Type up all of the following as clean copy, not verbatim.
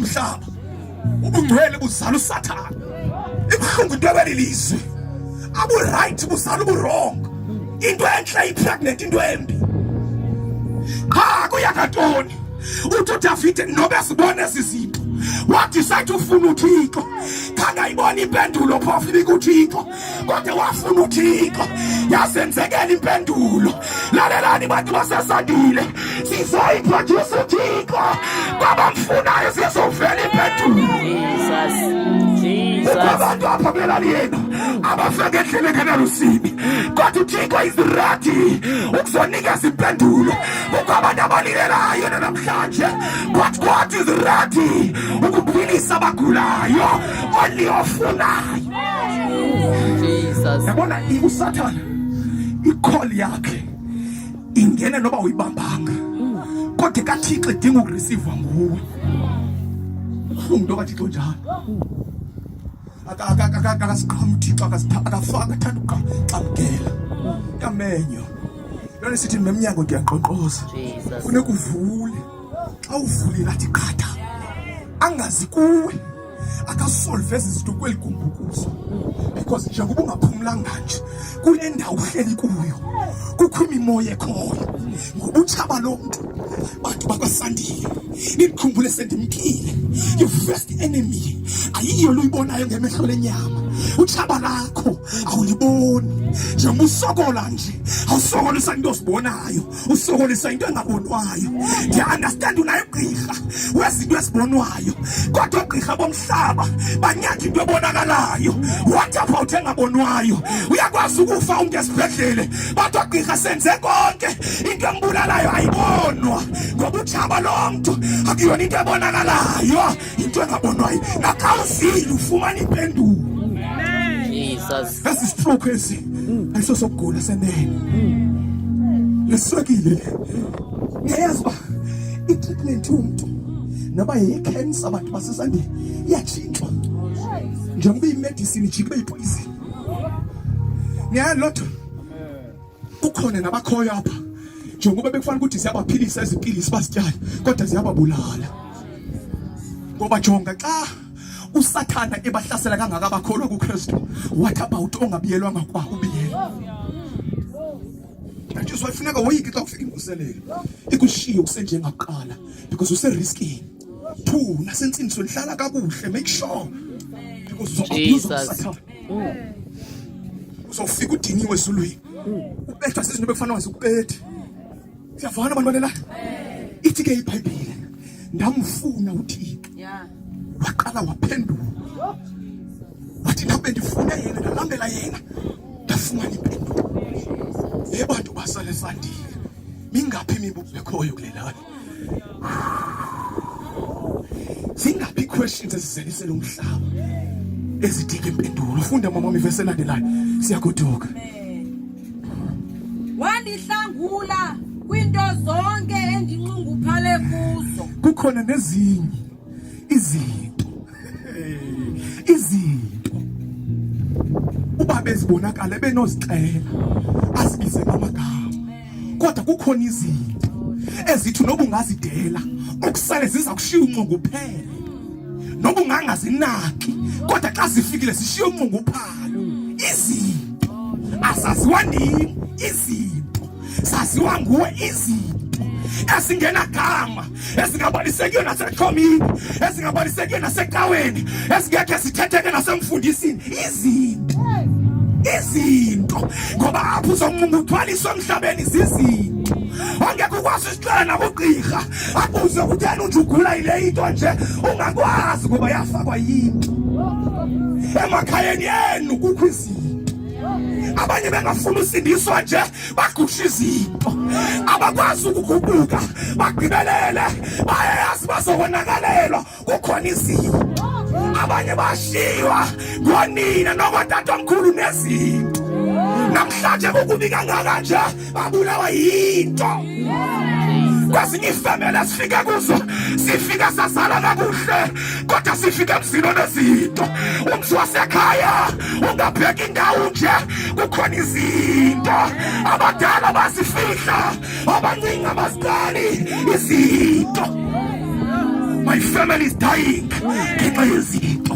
zomhlaba ubungcwele buzala uSathane ibuhlungu into ebelilizwe abu right buzala ubu wrong into enhle ipregnant into embi kuyakantoni uthi uDavide nobe sibone izinto wadecide ufuna uThixo kangayibona impendulo phofu ikuThixo kodwa wafuna uThixo yasenzekela impendulo lalelani bantu basesandile sizoyiproduce uThixo kwabamfunayo sizovela impendulo Jesus abantu apha belaliyena abafake endleleni enalusini kodwa uThixo is ready ukuzonikeza impendulo ukwabantu abalilelayo namhlanje God is ready ukuphilisa abagulayo oliyofunayo Jesus yabona uSathane icall yakhe ingena noba uyibambanga kodwa kaThixo edinga ukureceive nguwe umuntu kaThixo njalo akasiqhamu uThixo akafaka thanda uqamukela yamenyo lona sithi memnyango ngiyaqonqoza funeka uvule xa uvulile athi qhatha angazi kuwe akasolve izinto kweligumbukuzo because njengoba ungaphumulanga nje kule ndawo uhleli kuyo kukho imimoya ekhoyo ngobutshaba lomuntu bantu bakwaSandile nikukhumbule sendimkile your first enemy ayiyo lo uyibonayo ngemehlo lenyama utshaba lakho awuliboni njengoba usokola nje awusokolisa into osibonayo usokolisa into engabonwayo ndiya-understand unayo gqirha wezinto ezibonwayo kodwa gqirha bomhlaba banyaka into ebonakalayo what about engabonwayo uyakwazi ukufa umntu esibhedlele kodwa gqirha senze konke into embulalayo ayibonwa ngoba utshaba lomntu akuyona into ebonakalayo into engabonwayo nakhawuzile ufumana impendulo Jesus esistroke esi ayisosokugula senene leswekile ngiyazi uba i-treatment yomuntu noba yi-cancer abantu basesandile iyatshintshwa njengoba i-medicine ijike ipoison ngiyazi lodwa kukhona nabakhoyo apha njengoba bekufanele ukuthi ziyabaphilisa izipilisi basityale kodwa ziyababulala ngoba jonga xa uSathane ebahlasela kangaka abakholwa kuKristu what about ongabiyelwanga kwa ubiyela manje uzofuneka woyike xa ufika imvuselelo ikushiye ukusenjengaqala because use-risking 2 nasensini lihlala kakuhle make sure because uzoabuse uzofika udiniwe ezulwini ubethwa sezinto bekufanele ngizikubethe siyavana abantu balelana ithi ke iBhayibheli ndamfuna uThixo waqala waphendula wathi nabe ndifune yena ndalambela yena ndafumana impendulo bantu basale sandile mingaphi imibuzo ekhoyo kulelani zingaphi questions ezizelisela umhlaba ezidinga impendulo ufunda mama ivesi elandelayo siyagoduka wandihlangula kwinto zonke endinxunguphale kuzo kukhona nezinye izinto uba bezibonakala benozicela azibize ngamagama kodwa kukhona izinto ezithi noba ungazidela okusale ziza kushiya unxunguphele noba ungangazinaki kodwa xa zifikile zishiya unxunguphalo izinto azaziwa nini izinto zaziwa nguwe izinto ezingenagama ezingabalisekiyo nasekhomini ezingabalisekiyo nasecaweni ezingekhe zithetheke nasemfundisini izinto ngoba apho uzonxunguphaliswa emhlabeni zizinto ongeke ukwazi isixela nabugqirha abuze ukuthi yena unjugula yile into nje ungakwazi ngoba yafakwa yinto emakhayeni yenu kukho izinto abanye bengafuna usindiswa nje bagusha izinto abakwazi ukuguquka bagqibelele bayayazi bazokonakalelwa kukhona izinto abanye bashiywa ngonina nokotatomkhulu nezinto namhlanje kukubi kangaka nje babulawa yinto kwezinye ifemele sifike kuzo sifike sazala kakuhle kodwa sifike emzini nezinto umzi wasekhaya ungabheka indawo nje kukhona izinto abadala basifihla abancinci abazali izinto My family is dying. Ngenxa yezinto.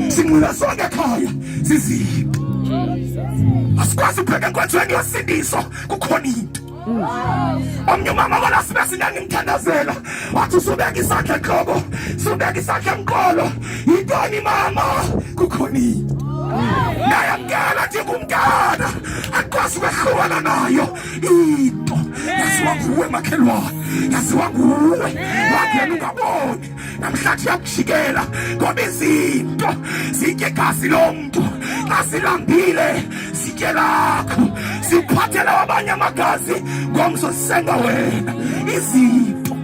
Sinqula sonke ekhaya zizinto. Asikwazi ubheka enkonzweni yosindiso kukhona into. Omnye umama walasibe sinyanga imthandazela wathi usubeka isandla enhloko, usubeka isandla emqolo. Yintoni mama? Kukhona into. Nayamkela njengomntana, akwazi ukwehlukana nayo into. Yaziwa nguwe makhelwane, yaziwa nguwe, wangena ungaboni. Namhlanje yakujikela ngoba izinto zitye igazi lomuntu. Xa silambile sitye lakho, siphathele abanye amagazi ngomso sisenga wena izinto.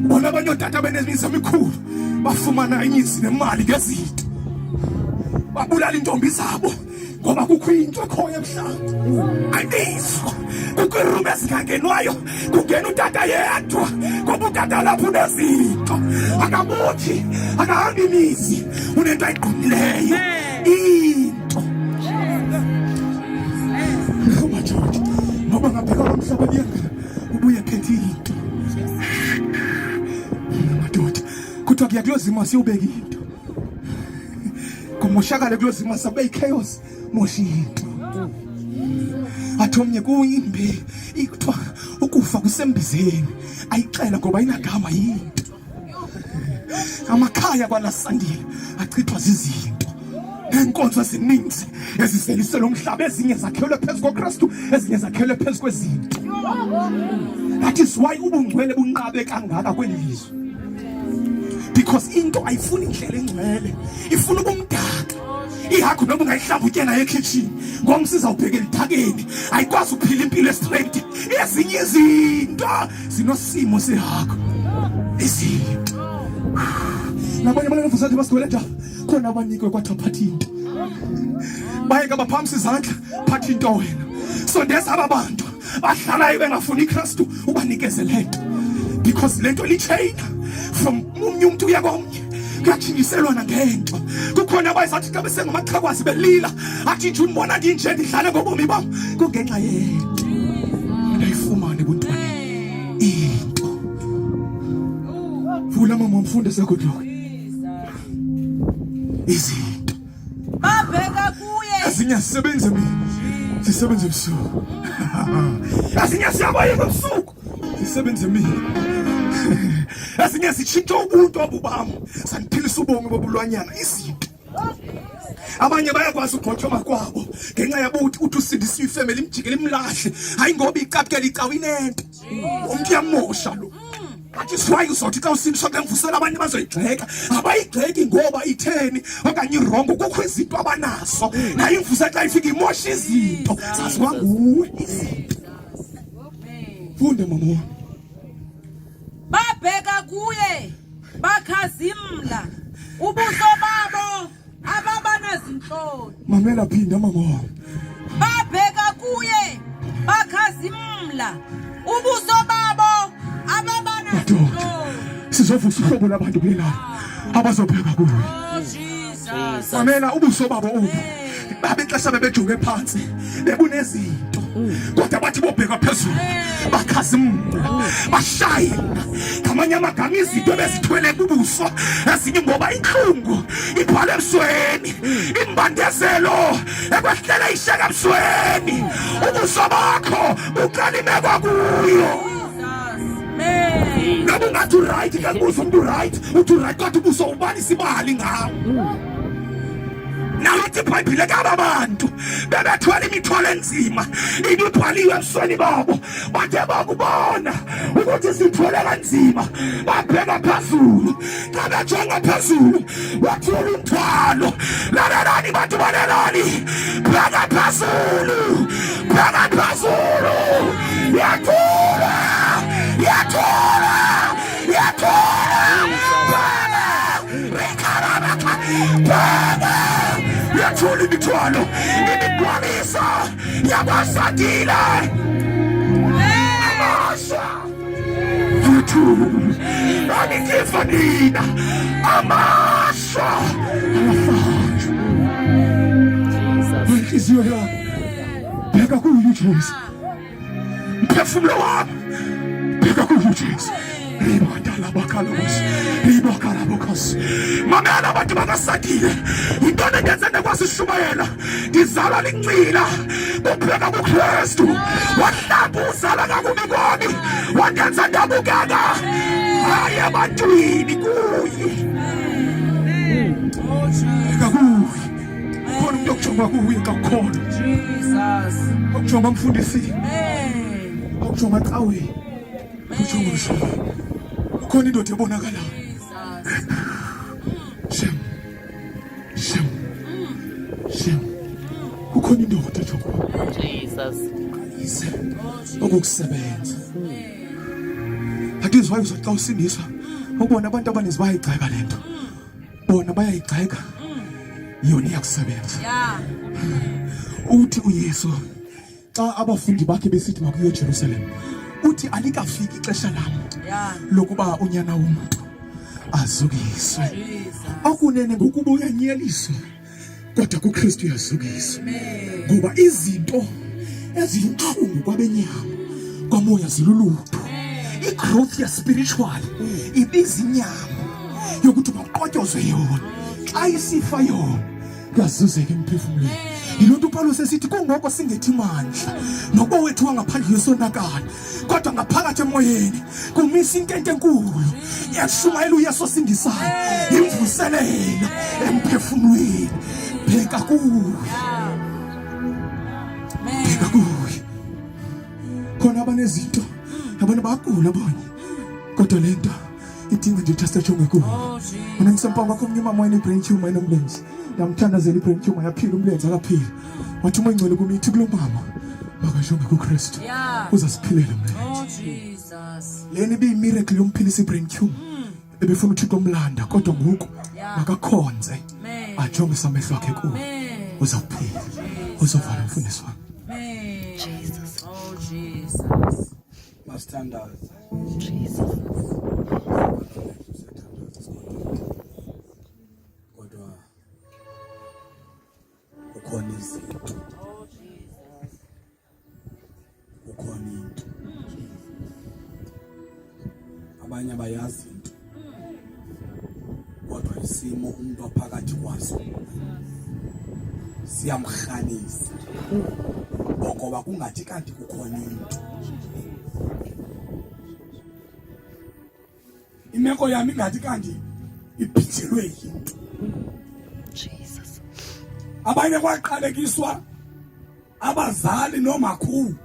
Bona abanye otata benemizi emikhulu bafumana imizi nemali ngezinto, babulala intombi zabo ngoba kukho into ekhoyo emhlabeni. Ayizwa kukho irumu ezingangenwayo, kungena utata yedwa ngoba utata lapho unezinto. Akabuthi, akahambi imizi, unento ayiqinileyo into. Madoda, ngoba ngabheka komhlaba liyangena ubuye phethe into. Madoda, kuthiwa kuyakulozima siyobeka into. Kumoshakale kulozima sabe ichaos mosha into. Athi omnye kuyimbi ikuthiwa ukufa kusembizeni, ayixela ngoba inagama yinto. Amakhaya kwalasandile achithwa zizinto. Nenkonzo ezininzi eziseliselwe umhlaba, ezinye zakhelwe phezu koKristu, ezinye zakhelwe phezu kwezinto. That is why ubungcwele bunqabe kangaka kwelizwe. Because into ayifuni indlela engcwele, ifuna ubumdaka. Ihakho noma ungayihlamba utye nayo ekitchen, ngomsiza ubhekela idakeni, ayikwazi ukuphila impilo straight. Ezinye izinto zinosimo sehakho. Izinto nabanye abalevuza athi basigwele njalo, khona abanikwe kwathi aphatha into. Bayeka baphamisa izandla, phatha into wena. Sondeza abantu bahlalayo bengafuni iKristu ubanikeze lento. Because lento lichayina from umunye umuntu uya komnye, kuyathingiselwa ngento. Kukhona abayisathi xa besengamaxhakwazi belila, athi nje umbona ndinje ndidlale ngobomi bam, kungenxa yento ndayifumane kuntwana into. Vula mama umfunde sekudloka izinto babheka kuye. Ezinye sisebenze mina, sisebenze ebusuku. Ezinye siyabaye ebusuku, sisebenze mina. Ezinye sitshintsha ubuntu obubam, saniphilisa ubomi bobulwanyana izinto. Abanye bayakwazi ukugxothoma kwabo ngenxa yabuthi uthi usindisa ifamily imjikele imlahle, hayi ngoba iqapukela icawinento. Umuntu uyamosha lo. That is why uzothi xa usindiswa ngemvusela abanye bazoyigxeka. Abayigxeki ngoba itheni okanye irongo, kukho izinto abanazo. Nayo imvusela xa ifika imosha izinto, zaziwa nguwe izinto. Funde mama. Babheka kuye, bakhazimla ubuso babo ababanazinhloni. Mamela phinda mama. Babheka kuye, bakhazimla ubuso babo ababanazinhloni. Sizovusa uhlobo labantu kulelana abazobheka kuwe. Oh Jesus. Mamela ubuso babo ubu. Babexesha bebejonge phansi, bebunezinto. Kodwa bathi bobheka phezulu, bakhazimla, bashayina. Ngamanye amagama izinto bezithwele kubuso, ezinye ngoba inhlungu ibhale ebusweni, imbandezelo ekwehlela ishaka ebusweni. Ubuso bakho buqalimekwa kuyo. Ngabe ungathi right, ngabuso umuntu right, uthi right kodwa ubuso ubani sibali ngawo. Nathi iBhayibhile kaba abantu bebethwala imithwalo enzima, ibibhaliwe ebusweni babo, bathe bakubona ukuthi sithwele kanzima, babheka phezulu. Xa bejonga phezulu wathula umthwalo. Lalelani bantu balelani, bheka phezulu, bheka phezulu. Yathula, yathula, yathula. Bheka yathula imithwalo, imigwaliso yabasadile. Amasha yathula, anikifa nina amasha alafanjwa. Inhliziyo yami bheka kuyo uJesu, umphefumulo wami bheka kuJesu. Mamela abantu bakasadile intoni engenze ndekwazi ishumayela ndizalwa lincila kubheka kuKristu wahlamba uzala ngakubi kwami wandenza ndabukeka hayi ebantwini kuye kakuye khona umuntu okujonga kuye kakukhona okujonga mfundisi okujonga caweni okujonga ushaya khona indoda ebonakalayo Shem ukhona indoda njengoba Jesus okukusebenza akizwayo uzoxa usindiswa ukubona abantu abaninzi bayayigxeka lento bona bayayigxeka yona iyakusebenza uthi uYesu xa abafundi bakhe besithi makuye eJerusalem uthi alikafiki ixesha lami lokuba unyana womuntu azukiswe akunene ngokuba uyanyeliswa kodwa kuKristu uyazukiswa ngoba izinto eziyinhlungu kwabenyama kwamoya zilulutho igrowth ya spiritual ibiza inyama yokuthi maqotyozwe yona xa isifa yona kuyazuzeka emphefumulweni. Yilonto uPaulus esithi kungoko singethi mandla nokuba wethu wangaphandle yesonakala kodwa ngaphakathi emoyeni kumisa inkento enkulu yashumayela uYesu osindisayo imvuselelo emphefumulweni. Bheka kuye khona abanezinto abanye bagula abanye kodwa lento idinga nje testa jonge kuwe. Mina ngisempamba komnye umama wayene brain tumor enomlenze yamthandazela ibrain tumor yaphila umlenze akaphila wathi uma ingcwele kumithi kulo mama makajonge kuKristu uzasiphilela umlenze. Leni bi miracle yomphilisa ibrain tumor ebefuna uThixo omlanda kodwa ngoku makakhonze ajonge samehlo akhe kuwe uzaphila uzovala umfundisi wami. Jesus. Oh Jesus. Mastandard. Jesus. Kodwa ukhona izinto. Ukhona into. Abanye abayazi into. Kodwa isimo umuntu ophakathi kwaso siyamkhanisa. Ngoba kungathi kanti kukhona into. Imeko yami ngathi kanti iphithelwe yinto. Jesus. Abanye kwaqalekiswa abazali nomakhulu.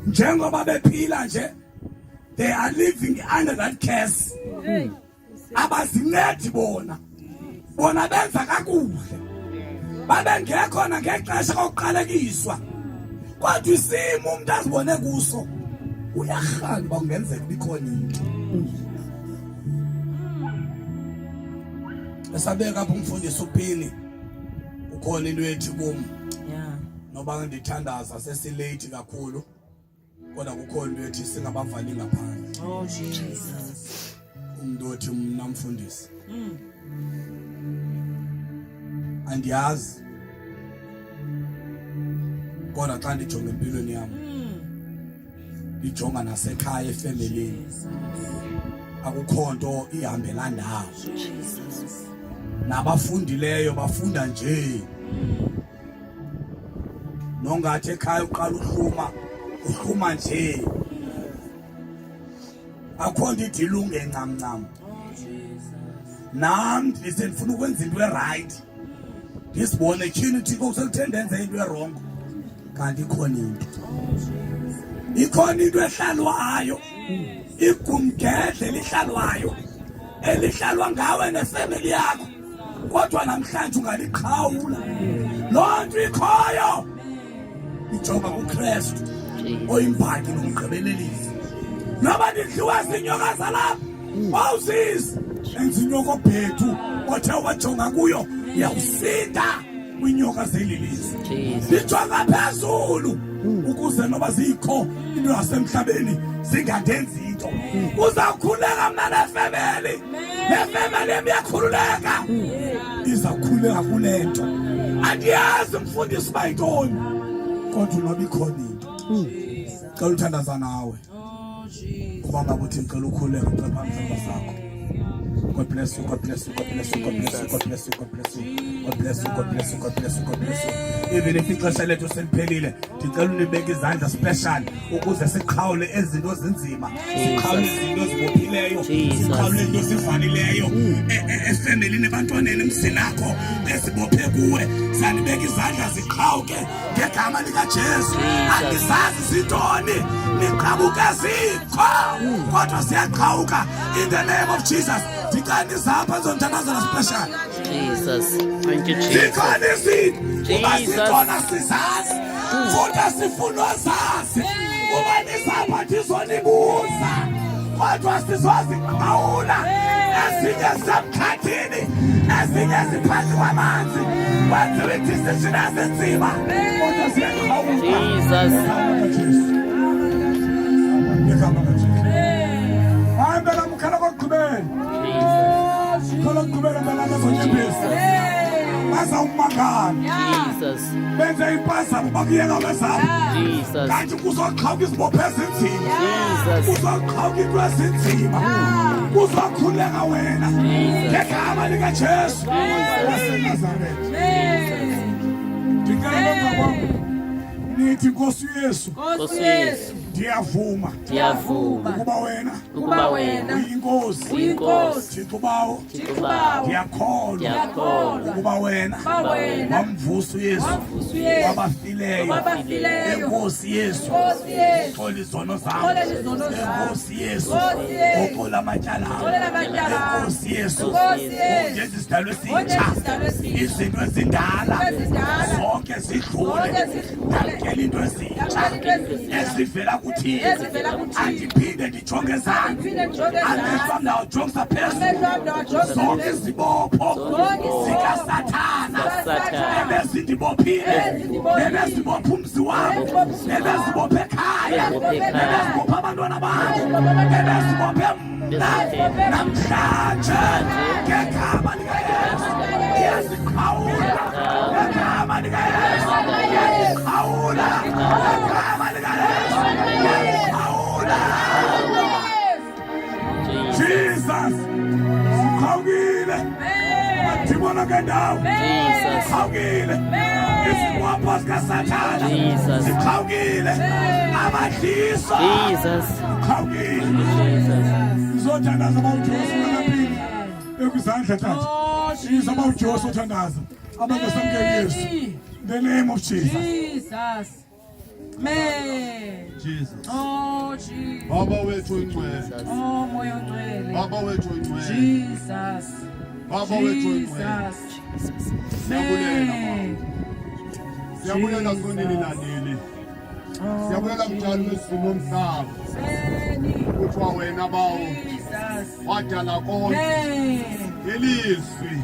Njengoba bephila nje they are living under that curse. Abazincedi bona benza kakuhle. Babengekho na ngexesha kokuqalekiswa. Kodwa isimo umuntu azibone kuso uyahamba kungenzeka bikhona into. Esabeka apho umfundisi uphini ukhona into ethi kum. Noba ngithandaza sesilate kakhulu kodwa kukhona into ethi singabavali ngaphandle. Oh Jesus. Umuntu othi mina mfundisi. Andiyazi kodwa xa ndijonga empilweni yami ndijonga nasekhaya efamilini akukho nto ihambela ndawo. Nabafundileyo bafunda nje nongathi ekhaya uqala uhluma nje akho nto idilunge ncamncam. Nami ndifuna ukwenza into right ngisibone tyhini Thixo uselithe ndenze into wrong kanti ikhona into ehlalwayo igumgedle lihlalwayo elihlalwa ngawe nefamily yakho kodwa namhlanje ungaliqhawula loo nto ikhoyo ijonga kuKristu oyimbhaki nomgqibelelisi. Noba ndidliwa zinyoka zalapha wawuzizi enzinyoko bhethu othe wajonga kuyo yawusinda kwinyoka zelilizwe. Lijonga phezulu ukuze noba zikho into yasemhlabeni zingandenzi into. Uzawukhuleka mna nefamily iyakhululeka izawukhuleka kule nto. Andiyazi mfundisi uba yintoni kodwa noba ikhona into. Ngicela uthandaza nawe. Oh Jesus. Kuba ngabe uthi ngicela ukhuleke ucepha isandla sakho. God bless you, God bless you, God bless you, God bless you, God bless you, God bless you, God bless you, God bless you, God bless you, God bless you. Even if ixesha lethu seliphelile, ngicela unibeke izandla special ukuze siqhawule ezinto ezinzima, siqhawule izinto ezibophileyo, siqhawule izinto ezivalileyo efamily nebantwaneni emsinakho ezibophe kuwe. Sanibeka izandla ziqhawuke ngegama lika Jesu. Andisazi sintoni niqhamuke zikho kodwa siyaqhawuka in the name of Jesus. Dikani zapha zontanazana special. Jesus. Thank you, Jesus. Dikani zithi uba sitona sizazi futhi sifuna zazi uba nizapha ndizonibuza kodwa sizoziqhawula ezinye zisemkhathini ezinye ziphansi kwamanzi kwenziwe decision ezinzima kodwa siyaqhawuka. Jesus. Hambela mkhala kokugqibela. Mkhala kokugqibela malanga zonyephisa. Baza umangala. Jesus. Benze impazamo bakuyeka wezabo. Jesus. Kanti kuzoqhawuka izibopho ezinzima. Jesus. Kuzoqhawuka into ezinzima. Kuzokhuleka wena. Ngegama lika Jesu. waseNazaretha. Ndicela emva kwam nithi Nkosi Yesu. Nkosi Yesu. Ndiyavuma ukuba wena uyinkosi Thixo bawo ndiyakholwa ukuba wena wamvusa uYesu wabafileyo enkosi Yesu xola izono zam enkosi Yesu oxola amatyala enkosi Yesu ngenza isidalwa esitsha izinto ezindala zonke zidlule ndamkela into ezintsha ezivela kuthini andiphinde ndijonge ezantsi amehlo am ndawujongisa phezulu zonke izibopho zikasathana ebezindibophile ebezibopha umzi wam ebezibopha ekhaya ebezibopha abantwana bam ebezibophe mna namhlanje ngegama likaYesu ndiyaziqhawula ngegama likaYesu ndiyaziqhawula ngegama likaYesu ndiyaziqhawula. Jesus siqhawukile madimona ngendawo siqhawukile izibopho zikasathana siqhawukile abadliso siqhawukile. Ngizothandaza abawuJosi ngalaphini ekuzandla tata izaba uJosi othandaza abantu basamkele Yesu in the name of Jesus. Jesus. Oh Jesus. Baba wethu ingcwele. Oh moya ongcwele. Baba wethu ingcwele. Jesus. Baba wethu ingcwele. Siyabulela Baba. Siyabulela sonini nanini. Siyabulela mdali wesimo omhlaba. Kuthiwa wena bawo wadala konke ngelizwi.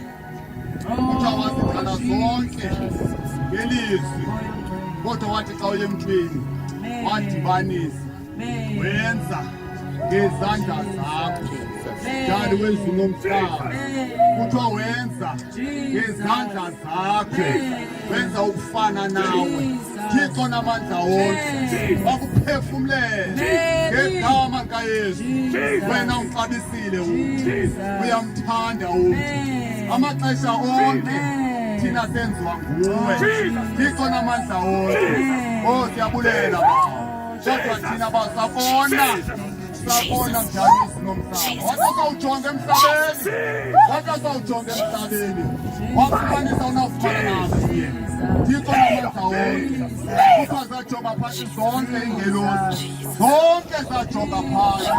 Kuthiwa wazidala zonke ngelizwi. Kodwa wathi xa uye emthweni wadibanisa wenza ngezandla zakho mdali wezulu nomhlaba. Kuthiwa wenza ngezandla zakho wenza ukufana nawe Thixo namandla wonke wakuphefumlela ngegama likaYesu. Wena uxabisile uyamthanda amaxesha onke thina senziwa nguwe Thixo namandla wonke. Oh siyabulela kodwa thina basabona mdalisi nomhlaba wasawujonga emhlabeni wafumanisa unawufumana naye Thixo namandla wonke. Kuthiwa zajonga phantsi zonke iingelosi zonke zajonga phantsi.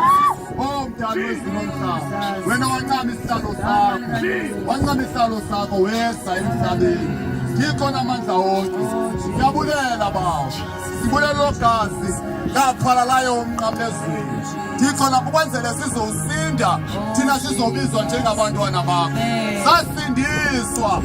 Oh mdali wezulu nomhlaba wena wancama isihlalo sakho weza emhlabeni Thixo namandla wonke. Siyabulela Baba sibulela lo gazi laphalalayo umnqamlezulu Thixo lapho kwenzele sizowusinda thina sizobizwa njengabantwana bakho. Sasindiswa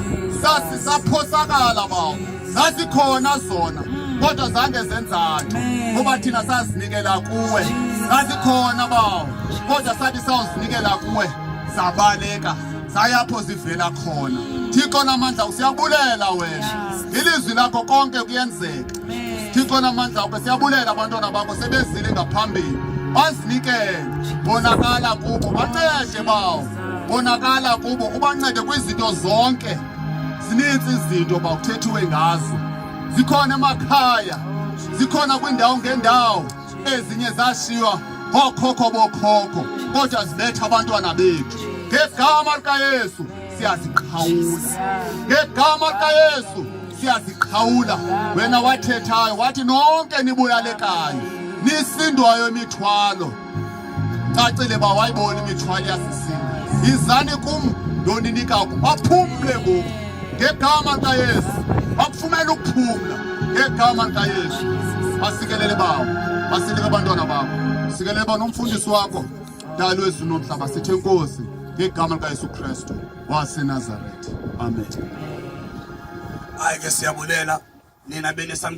saphosakala Baba zasikhona zona kodwa zange zenzathu ngoba thina sazinikela kuwe. Zasikhona Baba kodwa sathi sawuzinikela kuwe zabaleka sayapho zivela khona Thixo namandla siyabulela wena ilizwi lakho konke kuyenzeka Thixo namandla akho siyabulela abantwana bakho sebezile ngaphambili bazinikele bonakala kubo bancede bawo bonakala kubo ubancede kwizinto zonke zininzi izinto bawuthethiwe ngazo zikhona emakhaya zikhona kwindawo ngendawo ezinye zashiywa okhokho bokhokho kodwa zibetha abantwana bethu ngegama likaYesu siyaziqhawula ngegama likaYesu siyaziqhawula wena wathethayo wathi nonke nibulalekayo nisindwayo imithwalo cacile bawayibona imithwalo yasisinda izani kum ndoninika baphumle ngoku ngegama likaYesu bakufumela ukuphumla ngegama likaYesu basikelele bawo basileke abantwana bakho sikelele banomfundisi wakho dali wezulu nomhlaba sithi enkosi ngegama likaYesu Kristu waseNazaretha amen. Hayi ke siyabulela nina bene